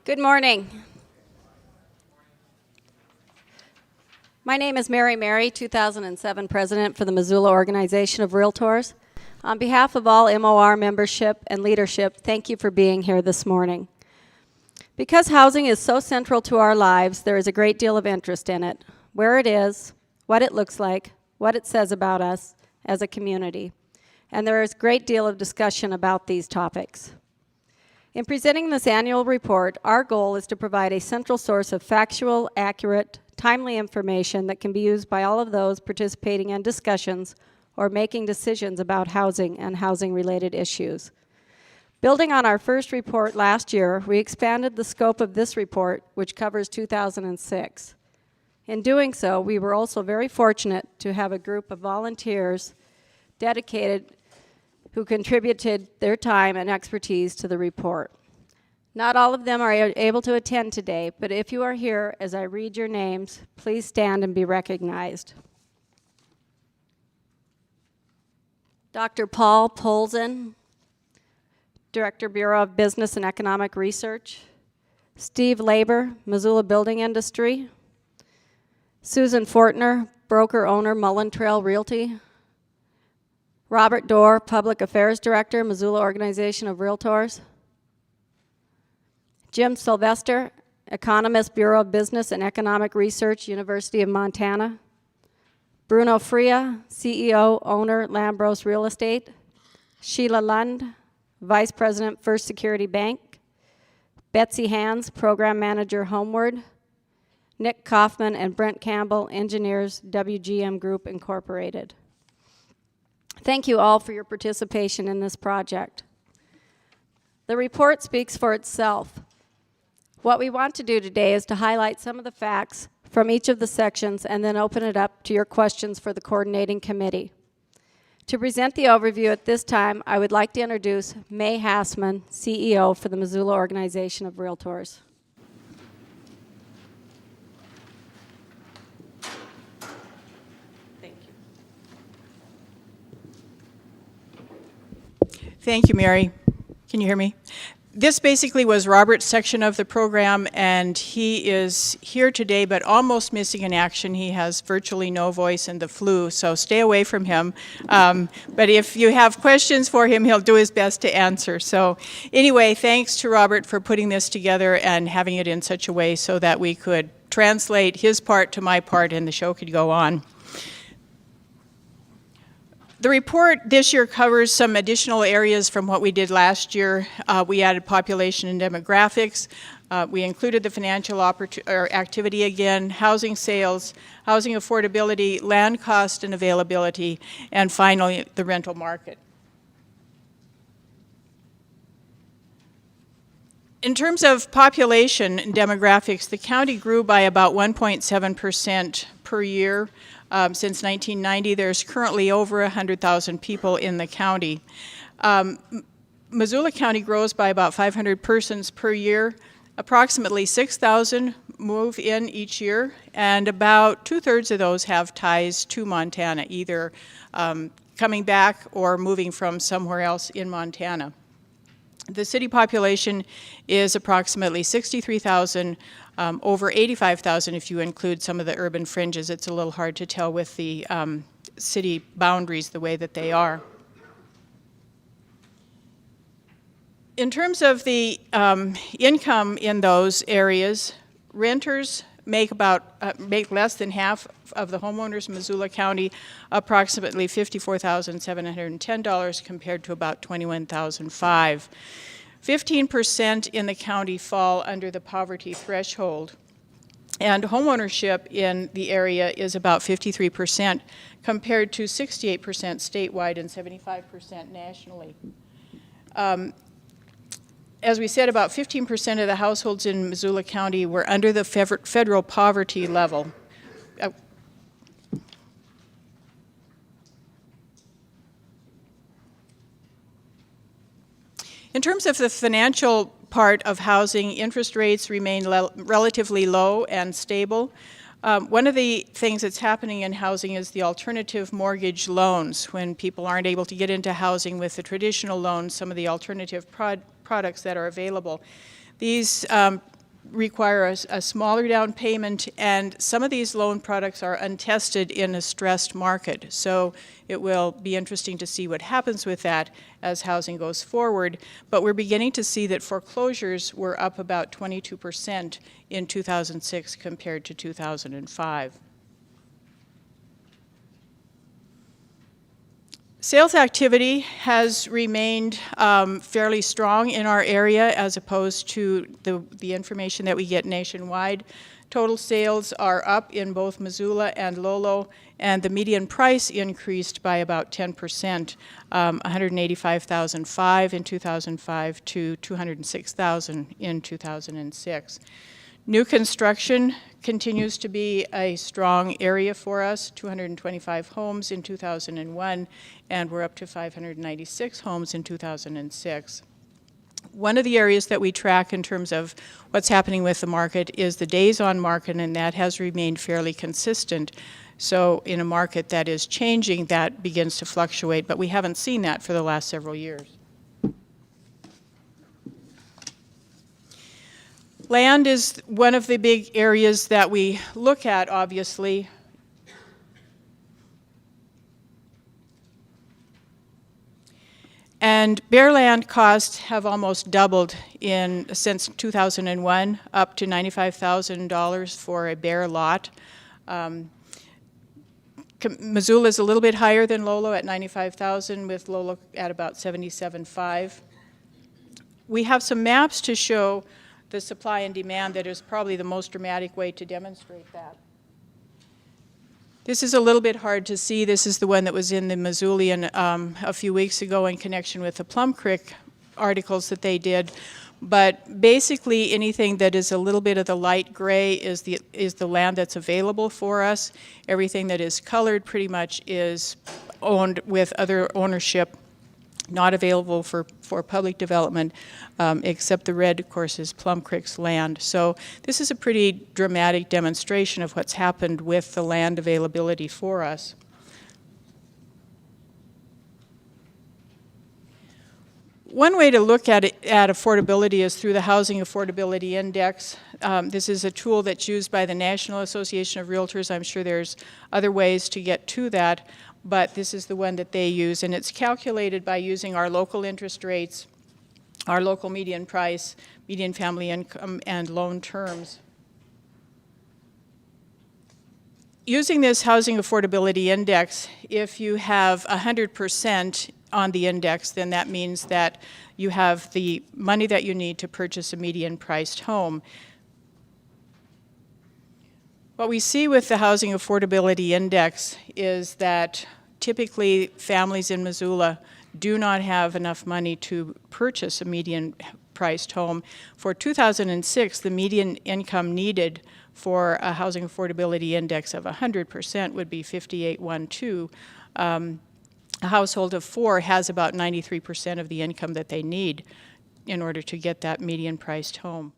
Good morning. My name is Mary, 2007 President for the Missoula Organization of Realtors. On behalf of all MOR membership and leadership, thank you for being here this morning. Because housing is so central to our lives, there is a great deal of interest in it, where it is, what it looks like, what it says about us as a community. And there is a great deal of discussion about these topics. In presenting this annual report, our goal is to provide a central source of factual, accurate, timely information that can be used by all of those participating in discussions or making decisions about housing and housing-related issues. Building on our first report last year, we expanded the scope of this report, which covers 2006. In doing so, we were also very fortunate to have a group of volunteers dedicated who contributed their time and expertise to the report. Not all of them are able to attend today, but if you are here as I read your names, please stand and be recognized. Dr. Paul Polzin, Director, Bureau of Business and Economic Research. Steve Labor, Missoula Building Industry. Susan Fortner, Broker Owner, Mullen Trail Realty. Robert Dorr, Public Affairs Director, Missoula Organization of Realtors. Jim Sylvester, Economist, Bureau of Business and Economic Research, University of Montana. Bruno Fria, CEO, Owner, Lambros Real Estate. Sheila Lund, Vice President, First Security Bank. Betsy Hans, Program Manager, Homeward. Nick Kaufman and Brent Campbell, Engineers, WGM Group Incorporated. Thank you all for your participation in this project. The report speaks for itself. What we want to do today is to highlight some of the facts from each of the sections and then open it up to your questions for the coordinating committee. To present the overview at this time, I would like to introduce May Hassman, CEO for the Missoula Organization of Realtors. Thank you, Mary. Can you hear me? This basically was Robert's section of the program, and he is here today but almost missing in action. He has virtually no voice and the flu, so stay away from him. But if you have questions for him, he'll do his best to answer. So anyway, thanks to Robert for putting this together and having it in such a way so that we could translate his part to my part and the show could go on. The report this year covers some additional areas from what we did last year. We added population and demographics. We included the financial activity again, housing sales, housing affordability, land cost and availability, and finally the rental market. In terms of population and demographics, the county grew by about 1.7% per year. Since 1990, there's currently over 100,000 people in the county. Missoula County grows by about 500 persons per year. Approximately 6,000 move in each year, and about 2/3 of those have ties to Montana, either coming back or moving from somewhere else in Montana. The city population is approximately 63,000, over 85,000 if you include some of the urban fringes. It's a little hard to tell with the city boundaries the way that they are. In terms of the income in those areas, renters make less than half of the homeowners in Missoula County, approximately $54,710 compared to about $21,005. 15% in the county fall under the poverty threshold. And homeownership in the area is about 53% compared to 68% statewide and 75% nationally. As we said, about 15% of the households in Missoula County were under the federal poverty level. In terms of the financial part of housing, interest rates remain relatively low and stable. One of the things that's happening in housing is the alternative mortgage loans. When people aren't able to get into housing with the traditional loans, some of the alternative products that are available. These require a smaller down payment, and some of these loan products are untested in a stressed market. So it will be interesting to see what happens with that as housing goes forward. But we're beginning to see that foreclosures were up about 22% in 2006 compared to 2005. Sales activity has remained fairly strong in our area as opposed to the information that we get nationwide. Total sales are up in both Missoula and Lolo, and the median price increased by about 10%, $185,500 in 2005 to $206,000 in 2006. New construction continues to be a strong area for us, 225 homes in 2001, and we're up to 596 homes in 2006. One of the areas that we track in terms of what's happening with the market is the days on market, and that has remained fairly consistent. So in a market that is changing, that begins to fluctuate, but we haven't seen that for the last several years. Land is one of the big areas that we look at, obviously. And bare land costs have almost doubled since 2001, up to $95,000 for a bare lot. Missoula is a little bit higher than Lolo at $95,000, with Lolo at about $77,500. We have some maps to show the supply and demand that is probably the most dramatic way to demonstrate that. This is a little bit hard to see. This is the one that was in the Missoulian a few weeks ago in connection with the Plum Creek articles that they did. But basically anything that is a little bit of the light gray is the land that's available for us. Everything that is colored pretty much is owned with other ownership, not available for public development, except the red, of course, is Plum Creek's land. So this is a pretty dramatic demonstration of what's happened with the land availability for us. One way to look at affordability is through the Housing Affordability Index. This is a tool that's used by the National Association of Realtors. I'm sure there's other ways to get to that, but this is the one that they use, and it's calculated by using our local interest rates, our local median price, median family income, and loan terms. Using this Housing Affordability Index, if you have 100% on the index, then that means that you have the money that you need to purchase a median-priced home. What we see with the Housing Affordability Index is that typically families in Missoula do not have enough money to purchase a median-priced home. For 2006, the median income needed for a Housing Affordability Index of 100% would be 5812. A household of 4 has about 93% of the income that they need in order to get that median-priced home.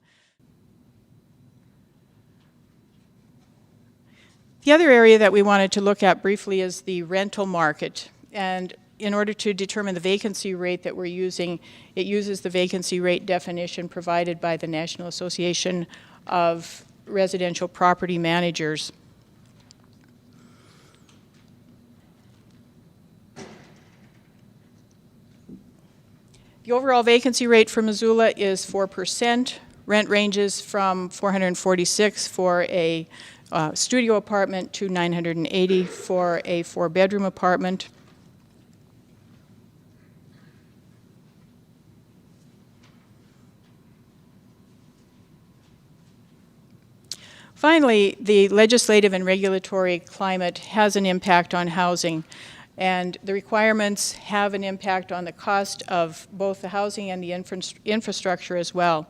The other area that we wanted to look at briefly is the rental market. And in order to determine the vacancy rate that we're using, it uses the vacancy rate definition provided by the National Association of Residential Property Managers. The overall vacancy rate for Missoula is 4%. Rent ranges from $446 for a studio apartment to $980 for a 4-bedroom apartment. Finally, the legislative and regulatory climate has an impact on housing, and the requirements have an impact on the cost of both the housing and the infrastructure as well.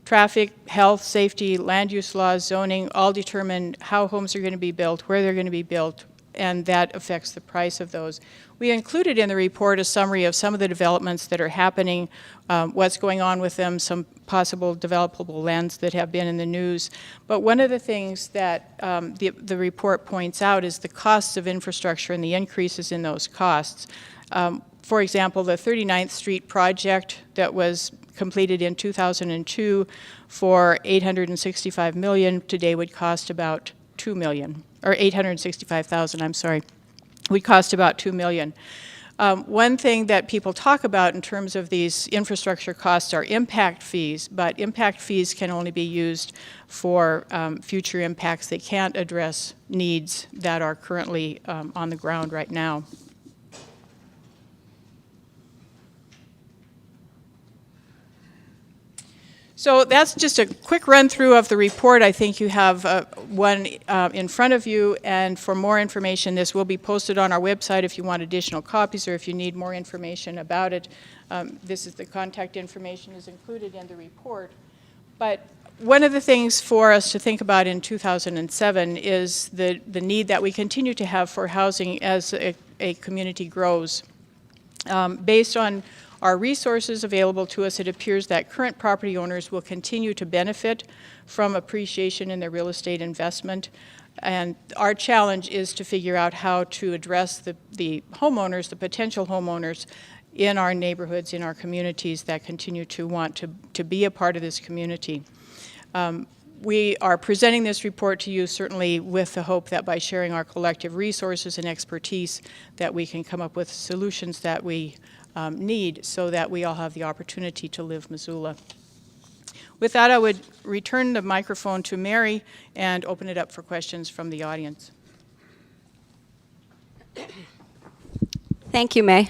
Traffic, health, safety, land use laws, zoning all determine how homes are going to be built, where they're going to be built, and that affects the price of those. We included in the report a summary of some of the developments that are happening, what's going on with them, some possible developable lands that have been in the news. But one of the things that the report points out is the costs of infrastructure and the increases in those costs. For example, the 39th Street project that was completed in 2002 for $865 million today would cost about $2 million, or $865,000, I'm sorry, would cost about $2 million. One thing that people talk about in terms of these infrastructure costs are impact fees, but impact fees can only be used for future impacts. They can't address needs that are currently on the ground right now. So that's just a quick run through of the report. I think you have one in front of you, and for more information, this will be posted on our website if you want additional copies or if you need more information about it. This is the contact information is included in the report. But one of the things for us to think about in 2007 is the need that we continue to have for housing as a community grows. Based on our resources available to us, it appears that current property owners will continue to benefit from appreciation in their real estate investment. And our challenge is to figure out how to address the homeowners, the potential homeowners in our neighborhoods, in our communities that continue to want to be a part of this community. We are presenting this report to you certainly with the hope that by sharing our collective resources and expertise that we can come up with solutions that we need so that we all have the opportunity to live Missoula. With that, I would return the microphone to Mary and open it up for questions from the audience. Thank you, May.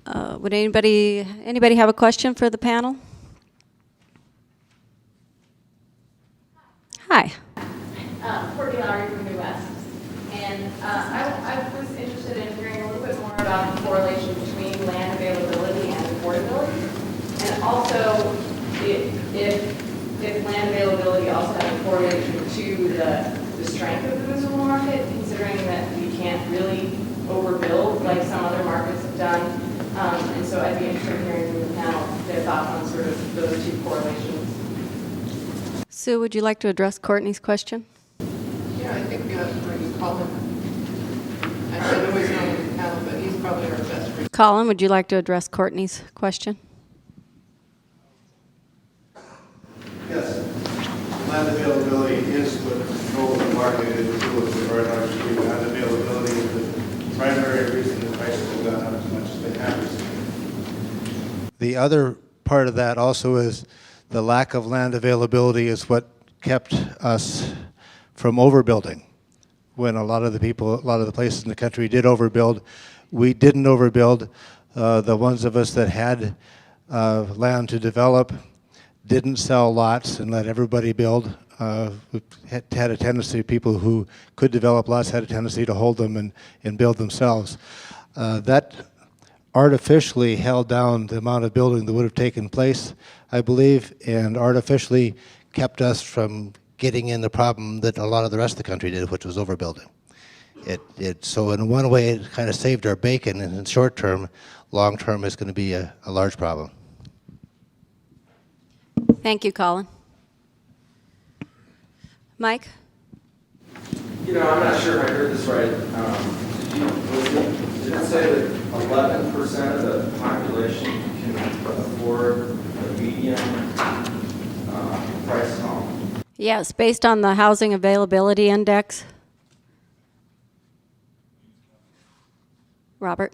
Would anybody have a question for the panel? Hi. Courtney Lowry from New West. And I was interested in hearing a little bit more about the correlation between land availability and affordability. And also, if land availability also has a correlation to the strength of the Missoula market, considering that we can't really overbuild like some other markets have done. And so I'd be interested in hearing from the panel their thoughts on sort of those two correlations. Sue, would you like to address Courtney's question? Yeah, I think we have to bring Colin. I know he's not on the panel, but he's probably our best friend. Colin, would you like to address Courtney's question? Yes. Land availability is what controls the market. It is with regard to land availability is the primary reason the prices have gone up as much as they have recently. The other part of that also is the lack of land availability is what kept us from overbuilding. When a lot of the places in the country did overbuild, we didn't overbuild. The ones of us that had land to develop didn't sell lots and let everybody build. We had a tendency, people who could develop lots had a tendency to hold them and build themselves. That artificially held down the amount of building that would have taken place, I believe, and artificially kept us from getting in the problem that a lot of the rest of the country did, which was overbuilding. So in one way, it kind of saved our bacon, and in short term, long term is going to be a large problem. Thank you, Colin. Mike? You know, I'm not sure if I heard this right. Did it say that 11% of the population can afford a median price home? Yes, based on the Housing Availability Index. Robert?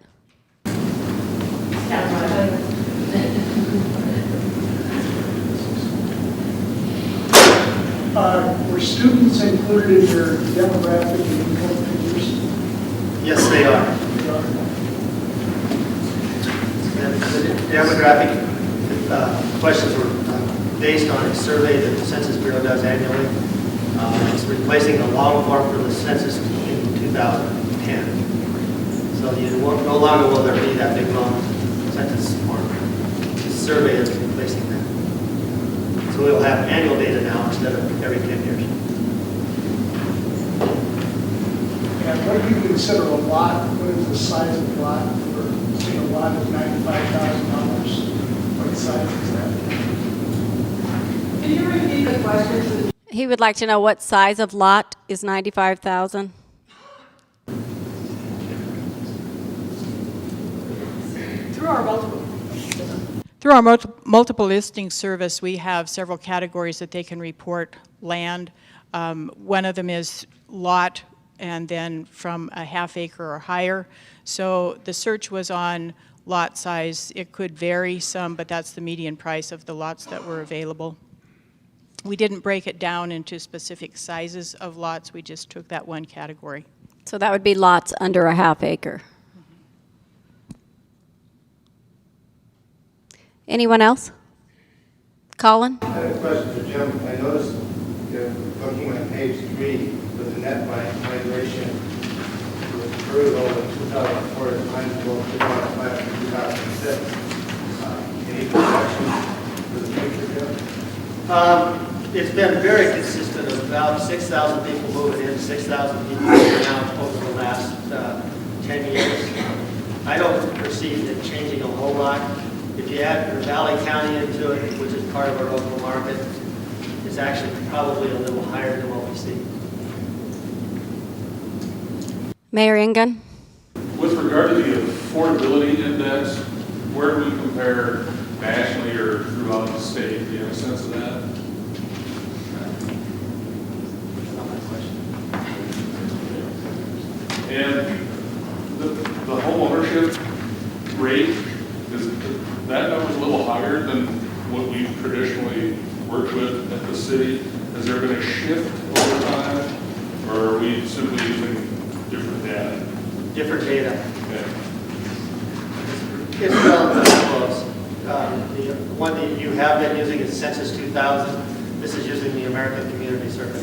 Were students included in your demographic and income figures? Yes, they are. The demographic questions were based on a survey that the Census Bureau does annually. It's replacing the long form for the census in 2010. So no longer will there be that big long census form. The survey is replacing that. So we'll have annual data now instead of every 10 years. that, what do you consider a lot? What is the size of a lot? For, say, a lot is $95,000. What size is that? Can you repeat the question? He would like to know what size of lot is 95,000? Through our multiple. Through our multiple listing service, we have several categories that they can report land. One of them is lot, and then from a half acre or higher. So the search was on lot size. It could vary some, but that's the median price of the lots that were available. We didn't break it down into specific sizes of lots. We just took that one category. So that would be lots under a half acre. Anyone else? Colin? I have a question for Jim. I noticed, looking at page 3, with the net migration was brutal in 2004 to 2005 to 2006. Any projections for the future, Jim? It's been very consistent of about 6,000 people moving in, 6,000 people moving out over the last 10 years. I don't perceive it changing a whole lot. If you add Valley County into it, which is part of our local market, it's actually probably a little higher than what we see. Mayor Engen? With regard to the affordability index, where do we compare nationally or throughout the state? Do you have a sense of that? And the home ownership rate, is that number's a little higher than what we've traditionally worked with at the city. Has there been a shift over time, or are we simply using different data? Different data. Okay. It's relatively close. The one that you have been using is Census 2000. This is using the American Community Survey.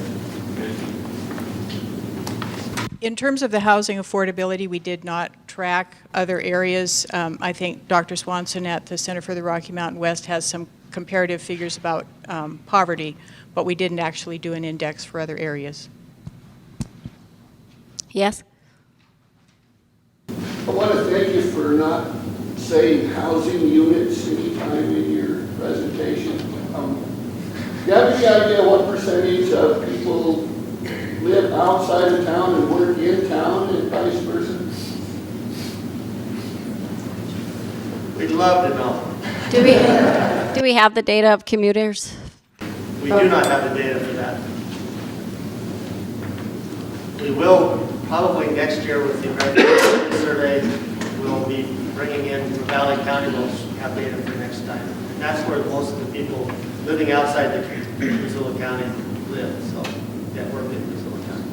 In terms of the housing affordability, we did not track other areas. I think Dr. Swanson at the Center for the Rocky Mountain West has some comparative figures about poverty, but we didn't actually do an index for other areas. Yes? I want to thank you for not saying housing units anytime in your presentation. Do you have any idea what percentage of people live outside of town and work in town and vice versa? We'd love to know. Do we have the data of commuters? We do not have the data for that. We will probably next year with the American Community Survey. We'll be bringing in from Valley County. We'll have data for next time. And that's where most of the people living outside the Missoula County live. So that work in Missoula County.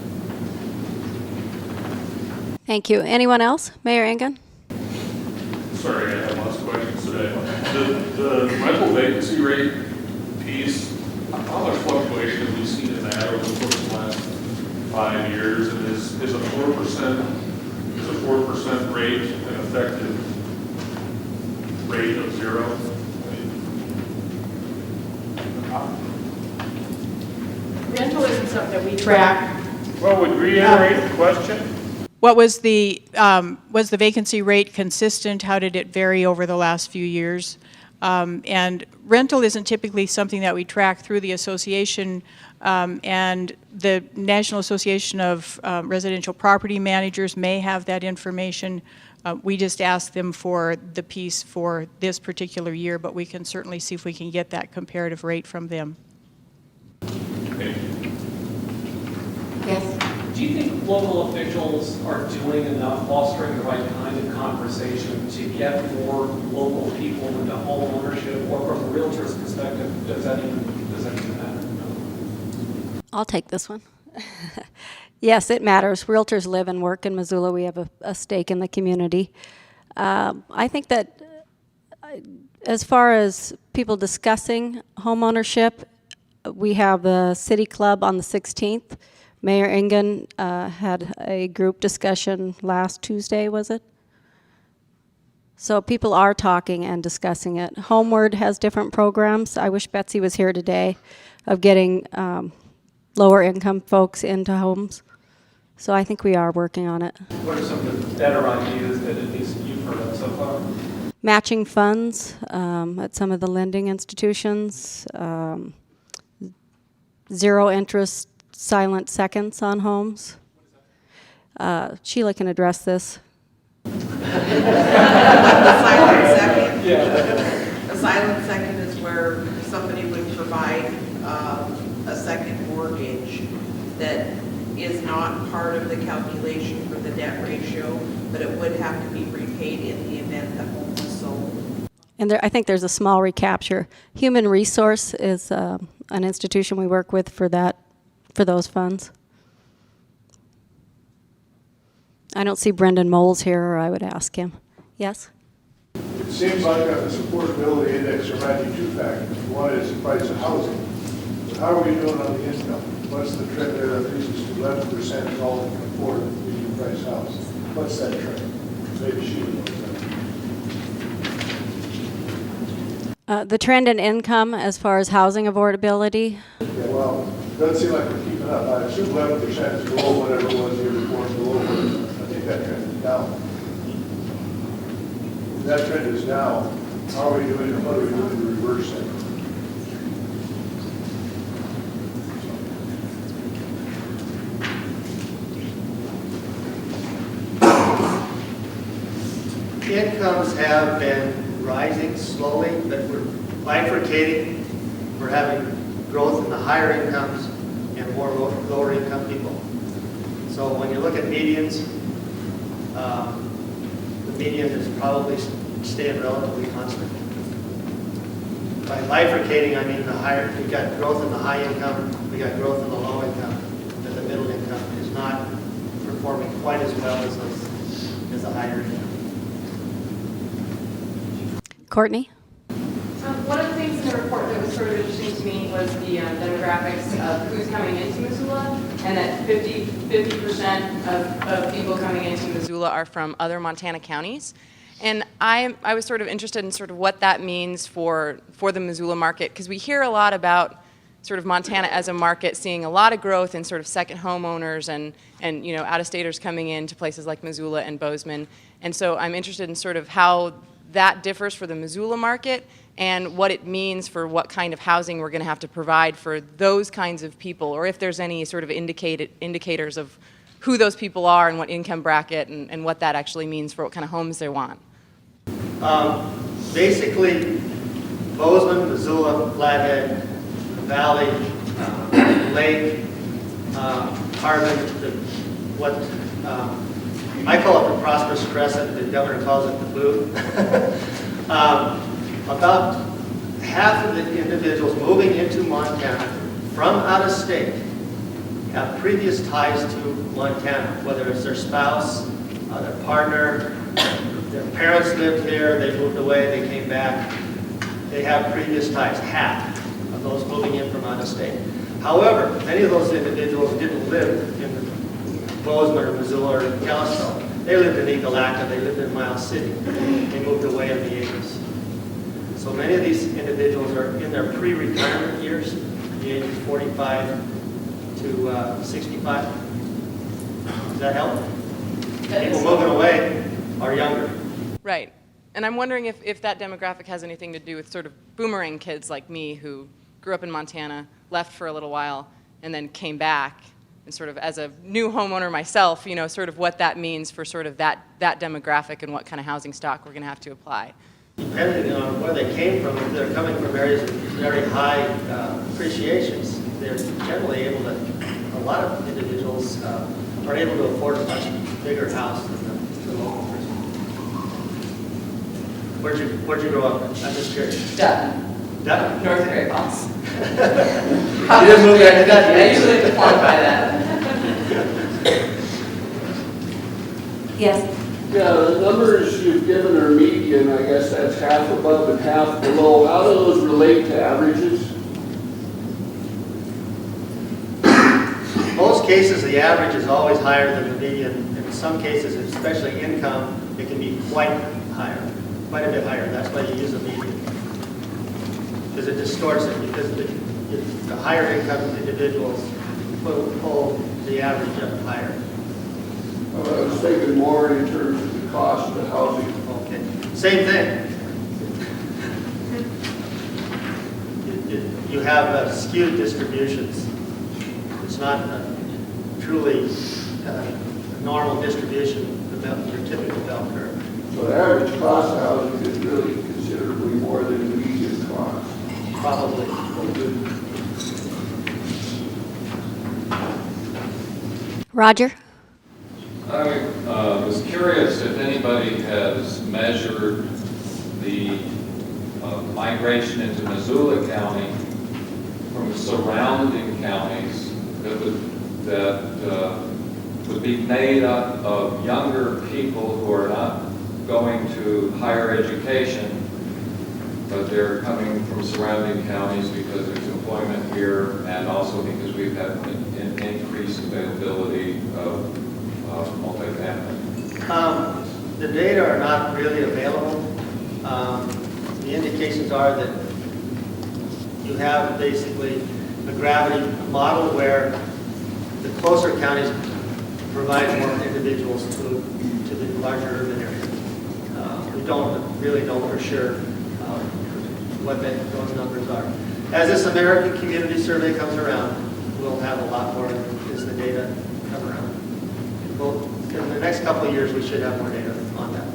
Thank you. Anyone else? Mayor Engen? Sorry, I have lots of questions today. The rental vacancy rate piece, how much fluctuation have we seen in that over the course of the last 5 years? And is a 4% rate an effective rate of 0? Rental isn't something that we track. Well, would reiterate the question? What was the vacancy rate consistent? How did it vary over the last few years? And rental isn't typically something that we track through the association, and the National Association of Residential Property Managers may have that information. We just asked them for the piece for this particular year, but we can certainly see if we can get that comparative rate from them. Yes. Do you think local officials are doing enough, fostering the right kind of conversation to get more local people into home ownership, or from a realtor's perspective, does that even matter? I'll take this one. Yes, it matters. Realtors live and work in Missoula. We have a stake in the community. I think that as far as people discussing home ownership, we have the City Club on the 16th. Mayor Engen had a group discussion last Tuesday, was it? So people are talking and discussing it. Homeward has different programs. I wish Betsy was here today, of getting lower income folks into homes. So I think we are working on it. What are some of the better ideas that at least you've heard of so far? Matching funds at some of the lending institutions, zero interest silent seconds on homes. Sheila can address this. A silent second? Yeah. A silent second is where somebody would provide a second mortgage that is not part of the calculation for the debt ratio, but it would have to be repaid in the event the home was sold. And I think there's a small recapture. Human Resource is an institution we work with for those funds. I don't see Brendan Moles here, or I would ask him. Yes? It seems like on this affordability index, there might be two factors. One is the price of housing. But how are we doing on the income? What's the trend there that leads us to 11% is all that can afford a median price house? What's that trend? Maybe she knows that. The trend in income as far as housing affordability. Yeah, well, it doesn't seem like we're keeping up. I assume 11% is below whatever it was the year before, below whatever. I think that trend is down. If that trend is down, how are we doing, and what are we doing to reverse it? Incomes have been rising slowly, but we're bifurcating. We're having growth in the higher incomes and more lower income people. So when you look at medians, the median is probably staying relatively constant. By bifurcating, I mean we've got growth in the high income, we got growth in the low income, but the middle income is not performing quite as well as the higher income. Courtney? One of the things in the report that was sort of interesting to me was the demographics of who's coming into Missoula, and that 50% of people coming into Missoula are from other Montana counties. And I was sort of interested in sort of what that means for the Missoula market, because we hear a lot about sort of Montana as a market seeing a lot of growth in sort of second homeowners and you know, out-of-staters coming into places like Missoula and Bozeman. And so I'm interested in sort of how that differs for the Missoula market and what it means for what kind of housing we're going to have to provide for those kinds of people, or if there's any sort of indicators of who those people are and what income bracket and what that actually means for what kind of homes they want. Basically, Bozeman, Missoula, Flathead, Valley, Lake, Harbin, what I call it the prosperous crescent, the governor calls it the boot. About half of the individuals moving into Montana from out of state have previous ties to Montana, whether it's their spouse, their partner, their parents lived here, they moved away, they came back. They have previous ties, half of those moving in from out of state. However, many of those individuals didn't live in Bozeman or Missoula or Kalispell. They lived in Ekalaka, they lived in Miles City. They moved away in the 80s. So many of these individuals are in their pre-retirement years, the ages 45 to 65. Does that help? People moving away are younger. Right. And I'm wondering if that demographic has anything to do with sort of boomerang kids like me who grew up in Montana, left for a little while, and then came back. And sort of as a new homeowner myself, you know, sort of what that means for sort of that demographic and what kind of housing stock we're going to have to apply. Depending on where they came from, if they're coming from areas with very high appreciations, they're generally able to, a lot of individuals are able to afford a much bigger house than the local person. Where'd you grow up? I'm just curious. Dutton. Dutton? North Great Falls. You didn't move back to Dutton. I usually have to quantify that. Yes. Yeah, the numbers you've given are median. I guess that's half above and half below. How do those relate to averages? In most cases, the average is always higher than the median. In some cases, especially income, it can be quite higher, quite a bit higher. That's why you use a median. Because it distorts it, because the higher income individuals pull the average up higher. I was thinking more in terms of the cost of housing. Okay, same thing. You have skewed distributions. It's not truly a normal distribution of your typical bell curve. So the average cost of housing is really considerably more than the median cost. Probably. Roger? I was curious if anybody has measured the migration into Missoula County from surrounding counties that would be made up of younger people who are not going to higher education, but they're coming from surrounding counties because there's employment here and also because we've had an increased availability of multifamily. The data are not really available. The indications are that you have basically a gravity model where the closer counties provide more individuals to the larger urban areas. We really don't for sure what those numbers are. As this American Community Survey comes around, we'll have a lot more as the data come around. In the next couple of years, we should have more data on that.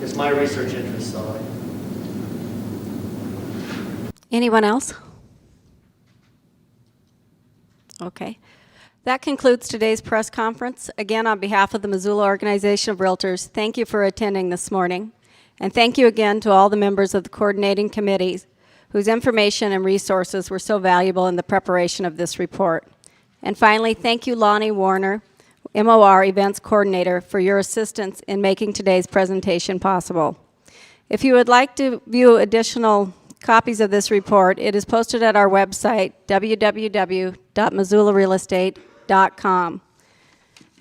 It's my research interest, so. Anyone else? Okay. That concludes today's press conference. Again, on behalf of the Missoula Organization of Realtors, thank you for attending this morning. And thank you again to all the members of the coordinating committees whose information and resources were so valuable in the preparation of this report. And finally, thank you, Lonnie Warner, MOR Events Coordinator, for your assistance in making today's presentation possible. If you would like to view additional copies of this report, it is posted at our website, www.missoularealestate.com.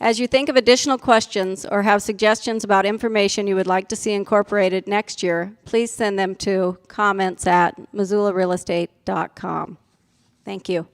As you think of additional questions or have suggestions about information you would like to see incorporated next year, please send them to comments@missoularealestate.com. Thank you.